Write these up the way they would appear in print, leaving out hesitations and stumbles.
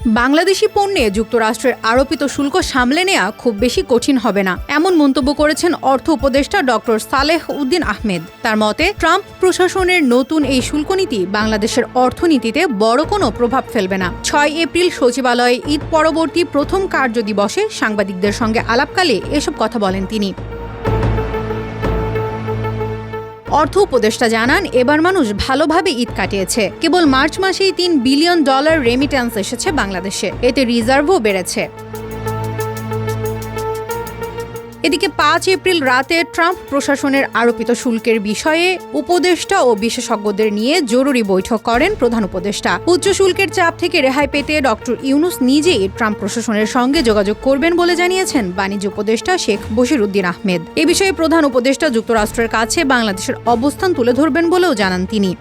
বাংলাদেশি পণ্যে যুক্তরাষ্ট্রের আরোপিত শুল্ক সামলে নেওয়া খুব বেশি কঠিন হবে না, এমন মন্তব্য করেছেন অর্থ উপদেষ্টা ডক্টর সালেহ উদ্দিন আহমেদ। তার মতে, ট্রাম্প প্রশাসনের নতুন এই শুল্ক নীতি বাংলাদেশের অর্থনীতিতে বড় কোনো প্রভাব ফেলবে না। 6 এপ্রিল সচিবালয়ে ঈদ পরবর্তী প্রথম কার্যদিবসে সাংবাদিকদের সঙ্গে আলাপকালে এসব কথা বলেন তিনি। অর্থ উপদেষ্টা জানান, এবার মানুষ ভালোভাবে ঈদ কাটিয়েছে। কেবল মার্চ মাসেই $3 বিলিয়ন রেমিট্যান্স এসেছে বাংলাদেশে, এতে রিজার্ভও বেড়েছে। এদিকে 5 এপ্রিল রাতে ট্রাম্প প্রশাসনের আরোপিত শুল্কের বিষয়ে উপদেষ্টা ও বিশেষজ্ঞদের নিয়ে জরুরি বৈঠক করেন প্রধান উপদেষ্টা। উচ্চ শুল্কের চাপ থেকে রেহাই পেতে ডক্টর ইউনুস নিজেই ট্রাম্প প্রশাসনের সঙ্গে যোগাযোগ করবেন বলে জানিয়েছেন বাণিজ্য উপদেষ্টা শেখ বশিরউদ্দিন আহমেদ। এ বিষয়ে প্রধান উপদেষ্টা যুক্তরাষ্ট্রের কাছে বাংলাদেশের অবস্থান তুলে ধরবেন বলেও জানান তিনি।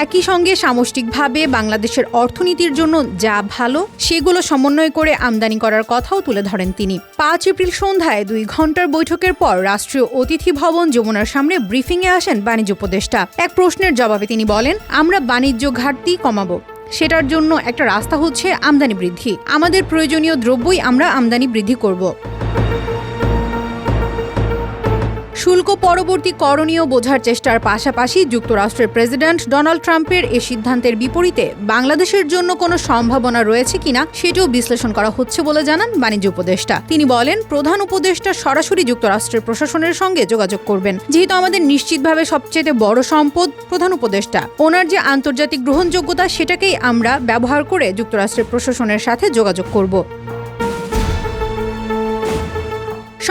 একই সঙ্গে সামষ্টিকভাবে বাংলাদেশের অর্থনীতির জন্য যা ভালো সেগুলো সমন্বয় করে আমদানি করার কথাও তুলে ধরেন তিনি। 5 এপ্রিল সন্ধ্যায় 2 ঘণ্টার বৈঠকের পর রাষ্ট্রীয় অতিথি ভবন যমুনার সামনে ব্রিফিংয়ে আসেন বাণিজ্য উপদেষ্টা। এক প্রশ্নের জবাবে তিনি বলেন, আমরা বাণিজ্য ঘাটতি কমাবো, সেটার জন্য একটা রাস্তা হচ্ছে আমদানি বৃদ্ধি। আমাদের প্রয়োজনীয় দ্রব্যই আমরা আমদানি বৃদ্ধি করব। শুল্ক পরবর্তী করণীয় বোঝার চেষ্টার পাশাপাশি যুক্তরাষ্ট্রের প্রেসিডেন্ট ডোনাল্ড ট্রাম্পের এই সিদ্ধান্তের বিপরীতে বাংলাদেশের জন্য কোনো সম্ভাবনা রয়েছে কিনা সেটাও বিশ্লেষণ করা হচ্ছে বলে জানান বাণিজ্য উপদেষ্টা। তিনি বলেন, প্রধান উপদেষ্টা সরাসরি যুক্তরাষ্ট্রের প্রশাসনের সঙ্গে যোগাযোগ করবেন, যেহেতু আমাদের নিশ্চিতভাবে সবচেয়ে বড় সম্পদ প্রধান উপদেষ্টা। ওনার যে আন্তর্জাতিক গ্রহণযোগ্যতা সেটাকেই আমরা ব্যবহার করে যুক্তরাষ্ট্রের প্রশাসনের সাথে যোগাযোগ করব।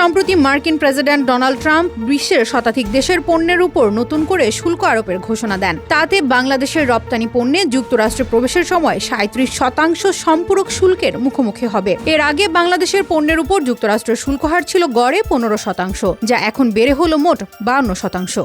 সম্প্রতি মার্কিন প্রেসিডেন্ট ডোনাল্ড ট্রাম্প বিশ্বের শতাধিক দেশের পণ্যের উপর নতুন করে শুল্ক আরোপের ঘোষণা দেন। তাতে বাংলাদেশের রপ্তানি পণ্যে যুক্তরাষ্ট্রে প্রবেশের সময় 37% সম্পূরক শুল্কের মুখোমুখি হবে। এর আগে বাংলাদেশের পণ্যের উপর যুক্তরাষ্ট্রের শুল্ক হার ছিল গড়ে 15%, যা এখন বেড়ে হলো মোট 52%।